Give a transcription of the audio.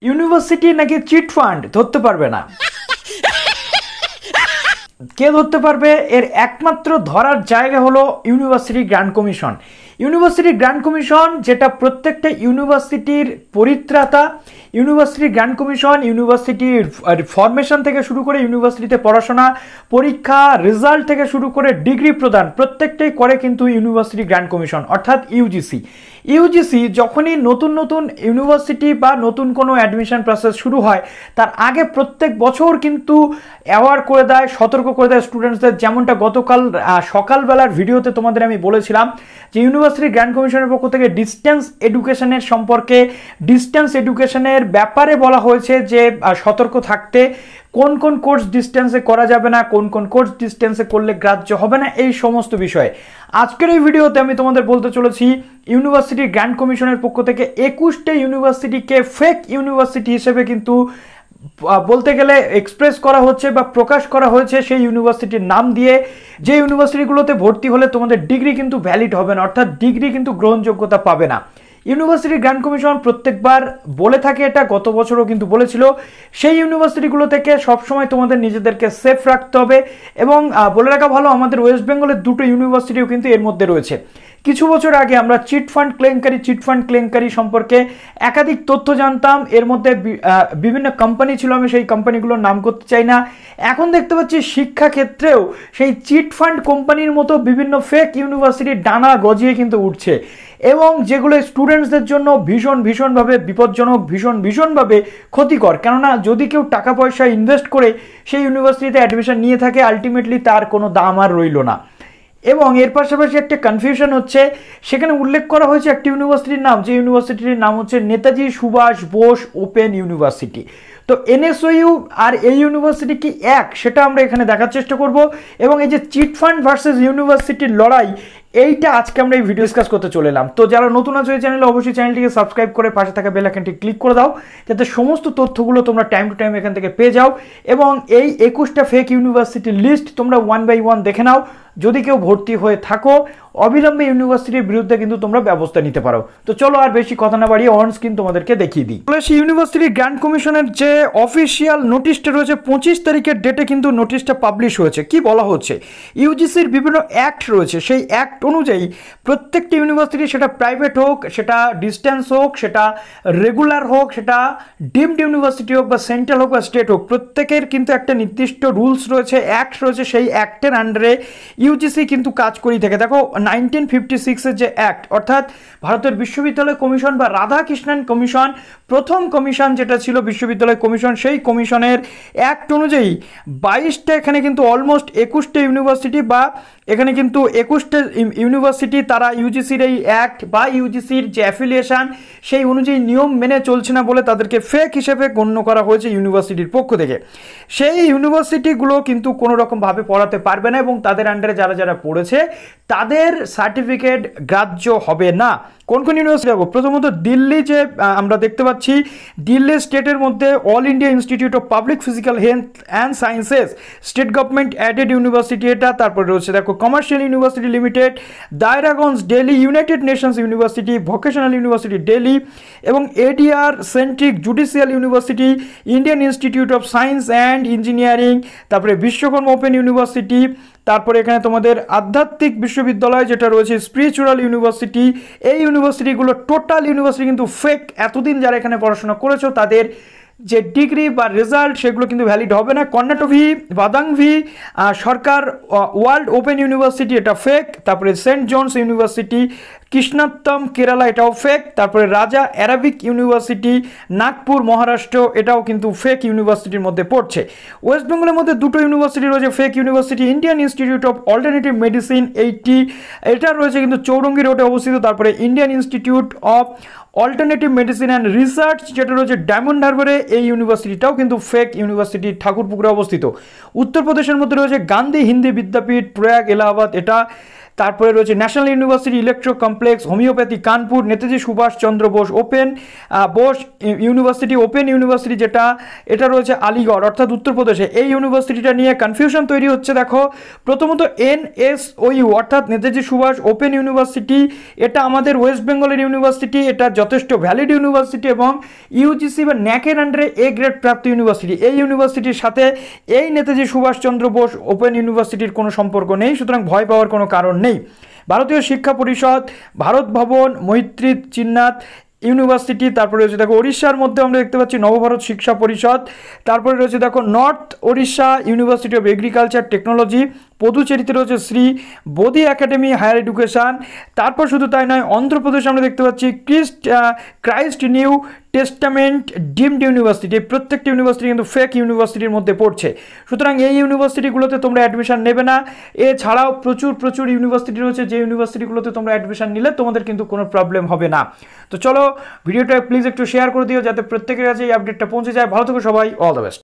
University নাকি chit fund ধরতে পারবে না। কে ধরতে পারবে? এর একমাত্র ধরার জায়গা হলো university grant commission. University grant commission যেটা প্রত্যেকটা ইউনিভার্সিটির পরিত্রাতা। ইউনিভার্সিটি গ্র্যান্ট কমিশন ইউনিভার্সিটির ফরমেশন থেকে শুরু করে ইউনিভার্সিটিতে পড়াশোনা, পরীক্ষা, রেজাল্ট থেকে শুরু করে ডিগ্রি প্রদান প্রত্যেকটাই করে কিন্তু ইউনিভার্সিটি গ্র্যান্ট কমিশন অর্থাৎ ইউজিসি। ইউজিসি যখনই নতুন নতুন ইউনিভার্সিটি বা নতুন কোনো অ্যাডমিশন প্রসেস শুরু হয় তার আগে প্রত্যেক বছর কিন্তু অ্যাওয়ার করে দেয়, সতর্ক করে দেয় স্টুডেন্টসদের। যেমনটা গতকাল সকালবেলার ভিডিওতে তোমাদের আমি বলেছিলাম যে ইউনিভার্সিটি গ্র্যান্ট কমিশনের পক্ষ থেকে ডিস্টেন্স এডুকেশনের সম্পর্কে, ডিস্টেন্স এডুকেশনের ব্যাপারে বলা হয়েছে যে সতর্ক থাকতে, কোন কোন কোর্স ডিস্টেন্সে করা যাবে না, কোন কোন কোর্স ডিস্টেন্সে করলে গ্রাহ্য হবে না, এই সমস্ত বিষয়ে আজকের এই ভিডিওতে আমি তোমাদের বলতে চলেছি। ইউনিভার্সিটি গ্র্যান্ট কমিশনের পক্ষ থেকে 21টা ইউনিভার্সিটিকে ফেক ইউনিভার্সিটি হিসেবে কিন্তু বলতে গেলে এক্সপ্রেস করা হচ্ছে বা প্রকাশ করা হয়েছে সেই ইউনিভার্সিটির নাম দিয়ে, যে ইউনিভার্সিটিগুলোতে ভর্তি হলে তোমাদের ডিগ্রি কিন্তু ভ্যালিড হবে না, অর্থাৎ ডিগ্রি কিন্তু গ্রহণযোগ্যতা পাবে না। ইউনিভার্সিটি গ্র্যান্ট কমিশন প্রত্যেকবার বলে থাকে, এটা গত বছরও কিন্তু বলেছিল, সেই ইউনিভার্সিটিগুলো থেকে সবসময় তোমাদের নিজেদেরকে সেফ রাখতে হবে। এবং বলে রাখা ভালো, আমাদের ওয়েস্ট বেঙ্গলের দুটো ইউনিভার্সিটিও কিন্তু এর মধ্যে রয়েছে। কিছু বছর আগে আমরা চিট ফান্ড কেলেঙ্কারি সম্পর্কে একাধিক তথ্য জানতাম। এর মধ্যে বিভিন্ন কোম্পানি ছিল, আমি সেই কোম্পানিগুলোর নাম করতে চাই না। এখন দেখতে পাচ্ছি শিক্ষা ক্ষেত্রেও সেই চিট ফান্ড কোম্পানির মতো বিভিন্ন ফেক ইউনিভার্সিটির ডানা গজিয়ে কিন্তু উঠছে, এবং যেগুলো স্টুডেন্টসদের জন্য ভীষণভাবে বিপজ্জনক, ভীষণভাবে ক্ষতিকর। কেননা যদি কেউ টাকা পয়সা ইনভেস্ট করে সেই ইউনিভার্সিটিতে অ্যাডমিশন নিয়ে থাকে, আলটিমেটলি তার কোনো দাম আর রইল না। এবং এর পাশাপাশি একটা কনফিউশন হচ্ছে, সেখানে উল্লেখ করা হয়েছে একটি ইউনিভার্সিটির নাম, যে ইউনিভার্সিটির নাম হচ্ছে নেতাজি সুভাষ বোস ওপেন ইউনিভার্সিটি। তো এনএসইউ আর এই ইউনিভার্সিটি কি এক, সেটা আমরা এখানে দেখার চেষ্টা করব। এবং এই যে চিট ফান্ড ভার্সেস ইউনিভার্সিটির লড়াই, এইটা আজকে আমরা এই ভিডিও ডিসকাস করতে চলে এলাম। তো যারা নতুন আছে এই চ্যানেলে, অবশ্যই চ্যানেলটিকে সাবস্ক্রাইব করে পাশে থাকা বেল আইকনটি ক্লিক করে দাও, যাতে সমস্ত তথ্যগুলো তোমরা টাইম টু টাইম এখান থেকে পেয়ে যাও। এবং এই 21টা ফেক ইউনিভার্সিটির লিস্ট তোমরা 1 বাই 1 দেখে নাও। যদি কেউ ভর্তি হয়ে থাকো, অবিলম্বে ইউনিভার্সিটির বিরুদ্ধে কিন্তু তোমরা ব্যবস্থা নিতে পারো। তো চলো আর বেশি কথা না বাড়িয়ে অন স্ক্রিন তোমাদেরকে দেখিয়ে দিই। সেই ইউনিভার্সিটি গ্র্যান্ট কমিশনের যে অফিসিয়াল নোটিশটা রয়েছে 25 তারিখের ডেটে কিন্তু নোটিশটা পাবলিশ হয়েছে। কি বলা হচ্ছে, ইউজিসির বিভিন্ন অ্যাক্ট রয়েছে, সেই অ্যাক্ট অনুযায়ী প্রত্যেকটি ইউনিভার্সিটি, সেটা প্রাইভেট হোক, সেটা ডিস্টেন্স হোক, সেটা রেগুলার হোক, সেটা ডিমড ইউনিভার্সিটি হোক বা সেন্ট্রাল হোক বা স্টেট হোক, প্রত্যেকের কিন্তু একটা নির্দিষ্ট রুলস রয়েছে, অ্যাক্ট রয়েছে। সেই অ্যাক্টের আন্ডারে ইউজিসি কিন্তু কাজ করেই থাকে। দেখো 1956-এর যে অ্যাক্ট, অর্থাৎ ভারতের বিশ্ববিদ্যালয় কমিশন বা রাধাকৃষ্ণন কমিশন, প্রথম কমিশন যেটা ছিল বিশ্ববিদ্যালয় কমিশন, সেই কমিশনের অ্যাক্ট অনুযায়ী 22টা, এখানে কিন্তু অলমোস্ট 21টা ইউনিভার্সিটি বা এখানে কিন্তু 21টা ইউনিভার্সিটি তারা ইউজিসির এই অ্যাক্ট বা ইউজিসির যে অ্যাফিলিয়েশন সেই অনুযায়ী নিয়ম মেনে চলছে না বলে তাদেরকে ফেক হিসেবে গণ্য করা হয়েছে ইউনিভার্সিটির পক্ষ থেকে। সেই ইউনিভার্সিটিগুলো কিন্তু কোনো রকমভাবে পড়াতে পারবে না, এবং তাদের আন্ডারে যারা যারা পড়েছে তাদের সার্টিফিকেট গ্রাহ্য হবে না। কোন কোন ইউনিভার্সিটি যাবো? প্রথমত দিল্লি, যে আমরা দেখতে পাচ্ছি দিল্লি স্টেটের মধ্যে all India institute of public physical health and sciences, state government aided university এটা। তারপরে রয়েছে দেখো commercial university limited, Daryaganj Delhi, united nations university, vocational university Delhi, এবং ADR centric judicial university, Indian institute of science and engineering, তারপরে Vishwakarma open university, তারপরে এখানে তোমাদের আধ্যাত্মিক বিশ্ববিদ্যালয় যেটা রয়েছে স্পিরিচুয়াল ইউনিভার্সিটি। এই ইউনিভার্সিটিগুলো টোটাল ইউনিভার্সিটি কিন্তু ফেক। এতদিন যারা এখানে পড়াশোনা করেছো তাদের যে ডিগ্রি বা রেজাল্ট সেগুলো কিন্তু ভ্যালিড হবে না। কর্ণাটভি, বাদাংভি, সরকার ওয়ার্ল্ড ওপেন ইউনিভার্সিটি এটা ফেক। তারপরে সেন্ট জনস ইউনিভার্সিটি কৃষ্ণাত্তম কেরালা, এটাও ফেক। তারপরে রাজা অ্যারাবিক ইউনিভার্সিটি নাগপুর মহারাষ্ট্র, এটাও কিন্তু ফেক ইউনিভার্সিটির মধ্যে পড়ছে। ওয়েস্ট বেঙ্গলের মধ্যে দুটো ইউনিভার্সিটি রয়েছে fake university, Indian institute of alternative medicine 80, এটা রয়েছে কিন্তু চৌরঙ্গি রোডে অবস্থিত। তারপরে Indian institute of alternative medicine and research যেটা রয়েছে ডায়মন্ড হারবারে, এই ইউনিভার্সিটিটাও কিন্তু ফেক ইউনিভার্সিটি, ঠাকুরপুকুরে অবস্থিত। উত্তরপ্রদেশের মধ্যে রয়েছে গান্ধী হিন্দি বিদ্যাপীঠ প্রয়াগ এলাহাবাদ এটা। তারপরে রয়েছে national university electro complex homoeopathy Kanpur, Netaji Subhash Chandra Bose open Bose university open university যেটা এটা রয়েছে আলিগড় অর্থাৎ উত্তরপ্রদেশে। এই ইউনিভার্সিটিটা নিয়ে কনফিউশন তৈরি হচ্ছে। দেখো প্রথমত NSOU অর্থাৎ নেতাজি সুভাষ ওপেন ইউনিভার্সিটি এটা আমাদের ওয়েস্ট বেঙ্গলের ইউনিভার্সিটি, এটা যথেষ্ট ভ্যালিড ইউনিভার্সিটি এবং ইউজিসি বা ন্যাকের আন্ডারে গ্রেড প্রাপ্ত ইউনিভার্সিটি। এই ইউনিভার্সিটির সাথে এই নেতাজি সুভাষচন্দ্র বোস ওপেন ইউনিভার্সিটির কোনো সম্পর্ক নেই, সুতরাং ভয় পাওয়ার কোনো কারণ নেই। ভারতীয় শিক্ষা পরিষদ, ভারত ভবন, মৈত্রী চিন্নাথ ইউনিভার্সিটি, তারপরে রয়েছে দেখো ওড়িশার মধ্যে আমরা দেখতে পাচ্ছি নবভারত শিক্ষা পরিষদ, তারপরে রয়েছে দেখো north Odisha university of agriculture technology, পদুচেরিতে রয়েছে Shri Bodhi academy higher education. তারপর শুধু তাই নয়, অন্ধ্রপ্রদেশে আমরা দেখতে পাচ্ছি Christ new testament deemed university. প্রত্যেকটি ইউনিভার্সিটি কিন্তু ফেক ইউনিভার্সিটির মধ্যে পড়ছে, সুতরাং এই ইউনিভার্সিটিগুলোতে তোমরা অ্যাডমিশন নেবে না। এছাড়াও প্রচুর ইউনিভার্সিটি রয়েছে যে ইউনিভার্সিটিগুলোতে তোমরা অ্যাডমিশন নিলে তোমাদের কিন্তু কোনো প্রবলেম হবে না। তো চলো ভিডিওটা প্লিজ একটু শেয়ার করে দিও যাতে প্রত্যেকের কাছে এই আপডেটটা পৌঁছে যায়। ভালো থেকো সবাই, অল দ্য বেস্ট।